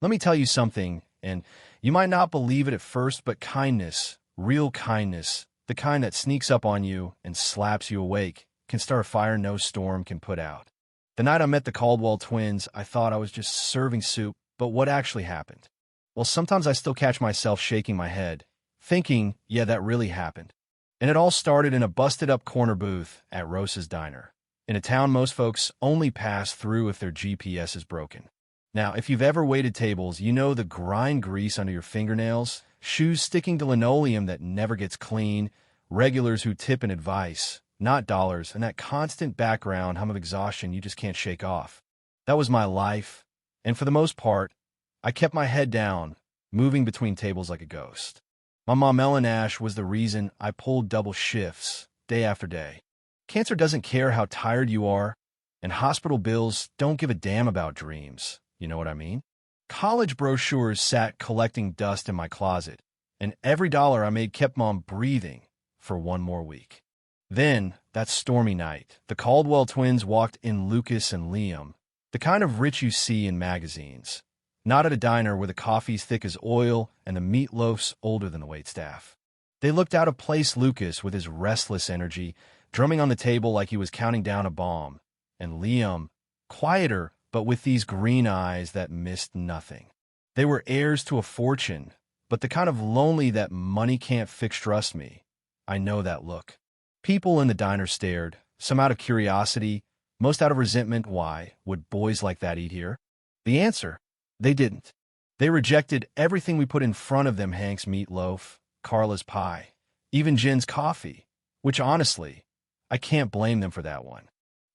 Let me tell you something, and you might not believe it at first, but kindness, real kindness, the kind that sneaks up on you and slaps you awake, can start a fire no storm can put out. The night I met the Caldwell twins, I thought I was just serving soup, but what actually happened? Well, sometimes I still catch myself shaking my head, thinking, yeah, that really happened. And it all started in a busted-up corner booth at Rosa's Diner, in a town most folks only pass through if their GPS is broken. Now, if you've ever waited tables, you know the grind grease under your fingernails, shoes sticking to linoleum that never gets clean, regulars who tip in advice, not dollars, and that constant background hum of exhaustion you just can't shake off. That was my life, and for the most part, I kept my head down, moving between tables like a ghost. My mom, Ellen Ash, was the reason I pulled double shifts, day after day. Cancer doesn't care how tired you are, and hospital bills don't give a damn about dreams. You know what I mean? College brochures sat collecting dust in my closet, and every dollar I made kept Mom breathing for one more week. Then, that stormy night, the Caldwell twins walked in, Lucas and Liam, the kind of rich you see in magazines, not at a diner where the coffee's thick as oil and the meatloaf's older than the waitstaff. They looked out of place, Lucas with his restless energy, drumming on the table like he was counting down a bomb, and Liam, quieter, but with these green eyes that missed nothing. They were heirs to a fortune, but the kind of lonely that money can't fix. Trust me, I know that look. People in the diner stared, some out of curiosity, most out of resentment. Why would boys like that eat here? The answer? They didn't. They rejected everything we put in front of them, Hank's meatloaf, Carla's pie, even Jen's coffee, which honestly, I can't blame them for that one.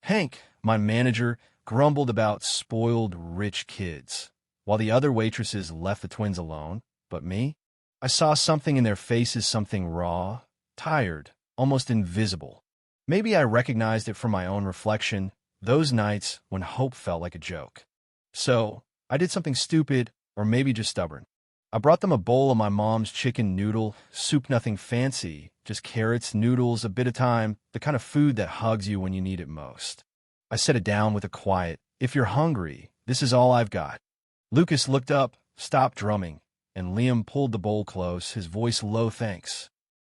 Hank, my manager, grumbled about spoiled rich kids, while the other waitresses left the twins alone. But me? I saw something in their faces, something raw, tired, almost invisible. Maybe I recognized it from my own reflection, those nights when hope felt like a joke. So, I did something stupid, or maybe just stubborn. I brought them a bowl of my mom's chicken noodle soup, nothing fancy, just carrots, noodles, a bit of time, the kind of food that hugs you when you need it most. I set it down with a quiet, "If you're hungry, this is all I've got." Lucas looked up, stopped drumming, and Liam pulled the bowl close, his voice low. "Thanks."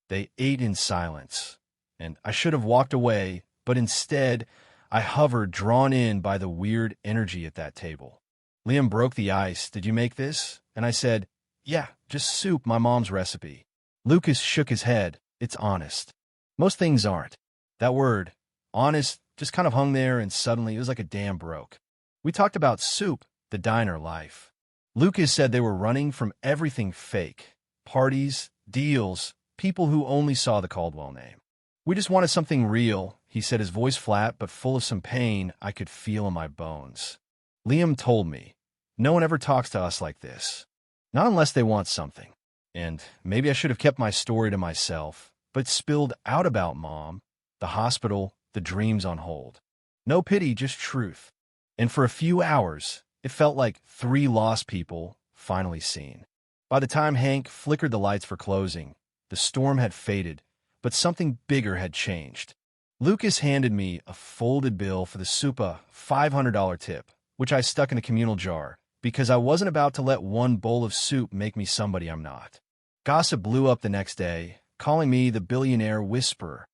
They ate in silence, and I should have walked away, but instead, I hovered, drawn in by the weird energy at that table. Liam broke the ice. "Did you make this?" And I said, "Yeah, just soup, my mom's recipe." Lucas shook his head. "It's honest." Most things aren't. That word, honest, just kind of hung there, and suddenly it was like a dam broke. We talked about soup, the diner life. Lucas said they were running from everything fake. Parties, deals, people who only saw the Caldwell name. We just wanted something real, he said, his voice flat but full of some pain I could feel in my bones. Liam told me, no one ever talks to us like this. Not unless they want something. And maybe I should have kept my story to myself, but spilled out about Mom, the hospital, the dreams on hold. No pity, just truth. And for a few hours, it felt like 3 lost people finally seen. By the time Hank flickered the lights for closing, the storm had faded, but something bigger had changed. Lucas handed me a folded bill for the soup, a $500 tip, which I stuck in a communal jar, because I wasn't about to let one bowl of soup make me somebody I'm not. Gossip blew up the next day, calling me the Billionaire whisperer.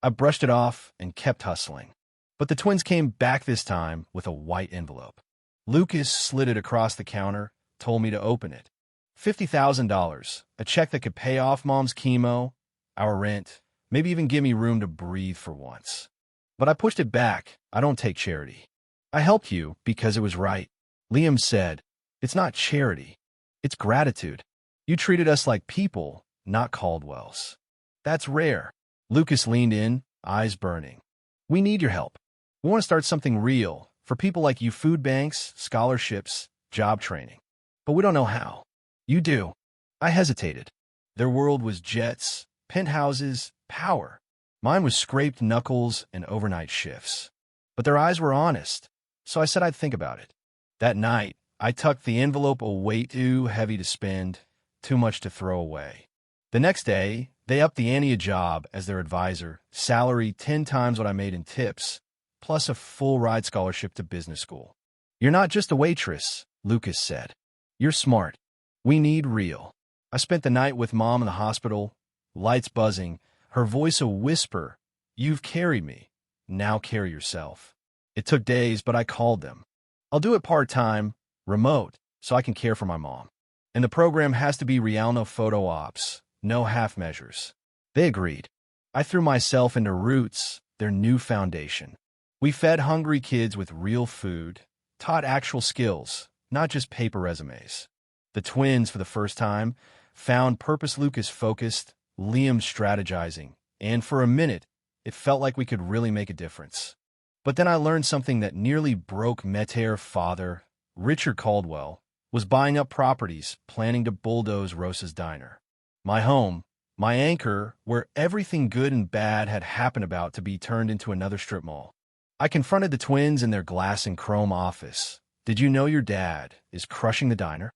I brushed it off and kept hustling. But the twins came back this time with a white envelope. Lucas slid it across the counter, told me to open it. $50,000, a check that could pay off Mom's chemo, our rent, maybe even give me room to breathe for once. But I pushed it back. I don't take charity. I helped you because it was right. Liam said, "It's not charity. It's gratitude. You treated us like people, not Caldwells. That's rare." Lucas leaned in, eyes burning. "We need your help. We want to start something real, for people like you, food banks, scholarships, job training. But we don't know how. You do." I hesitated. Their world was jets, penthouses, power. Mine was scraped knuckles and overnight shifts. But their eyes were honest, so I said I'd think about it. That night, I tucked the envelope away, too heavy to spend, too much to throw away. The next day, they upped the ante a job as their advisor, salary 10 times what I made in tips, plus a full ride scholarship to business school. "You're not just a waitress," Lucas said. You're smart. We need real. I spent the night with Mom in the hospital, lights buzzing, her voice a whisper. You've carried me. Now carry yourself. It took days, but I called them. I'll do it part-time, remote, so I can care for my mom. And the program has to be real, no photo ops, no half measures. They agreed. I threw myself into Roots, their new foundation. We fed hungry kids with real food, taught actual skills, not just paper resumes. The twins, for the first time, found purpose. Lucas focused, Liam strategizing, and for a minute, it felt like we could really make a difference. But then I learned something that nearly broke Meteor. Father, Richard Caldwell, was buying up properties, planning to bulldoze Rosa's diner. My home, my anchor, where everything good and bad had happened, about to be turned into another strip mall. I confronted the twins in their glass and chrome office. Did you know your dad is crushing the diner?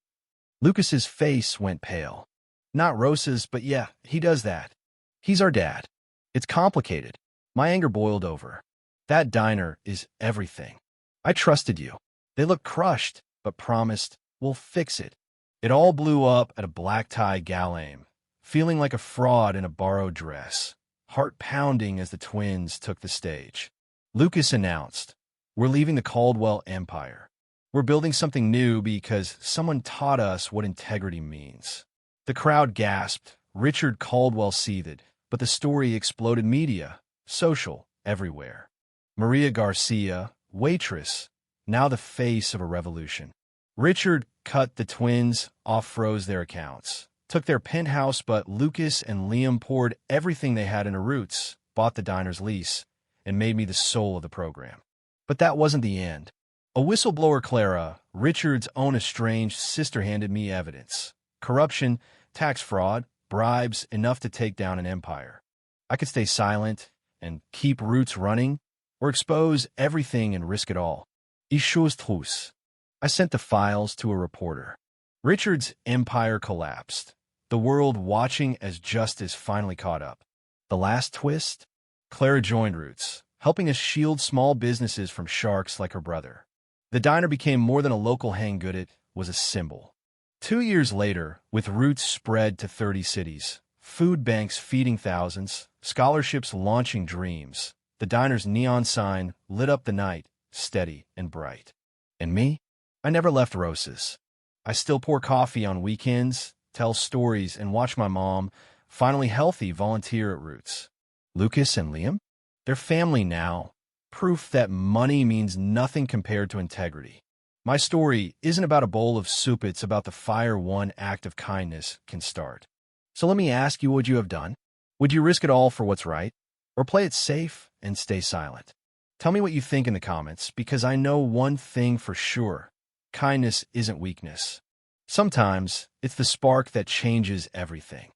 Lucas's face went pale. Not Rosa's, but yeah, he does that. He's our dad. It's complicated. My anger boiled over. That diner is everything. I trusted you. They looked crushed, but promised, we'll fix it. It all blew up at a black-tie gala, feeling like a fraud in a borrowed dress, heart pounding as the twins took the stage. Lucas announced, we're leaving the Caldwell empire. We're building something new because someone taught us what integrity means. The crowd gasped. Richard Caldwell seethed, but the story exploded. Media, social, everywhere. Maria Garcia, Waitress, now the face of a revolution. Richard cut the twins off, froze their accounts, took their penthouse, but Lucas and Liam poured everything they had into Roots, bought the diner's lease, and made me the soul of the program. But that wasn't the end. A whistleblower, Clara, Richard's own estranged sister, handed me evidence. Corruption, tax fraud, bribes, enough to take down an empire. I could stay silent and keep Roots running, or expose everything and risk it all. Ich chose tous. I sent the files to a reporter. Richard's empire collapsed, the world watching as justice finally caught up. The last twist? Clara joined Roots, helping us shield small businesses from sharks like her brother. The diner became more than a local hang good, it was a symbol. 2 years later, with Roots spread to 30 cities, food banks feeding thousands, scholarships launching dreams, the diner's neon sign lit up the night, steady and bright. And me? I never left Rosa's. I still pour coffee on weekends, tell stories, and watch my mom, finally healthy, volunteer at Roots. Lucas and Liam? They're family now. Proof that money means nothing compared to integrity. My story isn't about a bowl of soup, it's about the fire one act of kindness can start. So let me ask you, what would you have done? Would you risk it all for what's right? Or play it safe and stay silent? Tell me what you think in the comments, because I know one thing for sure. Kindness isn't weakness. Sometimes it's the spark that changes everything.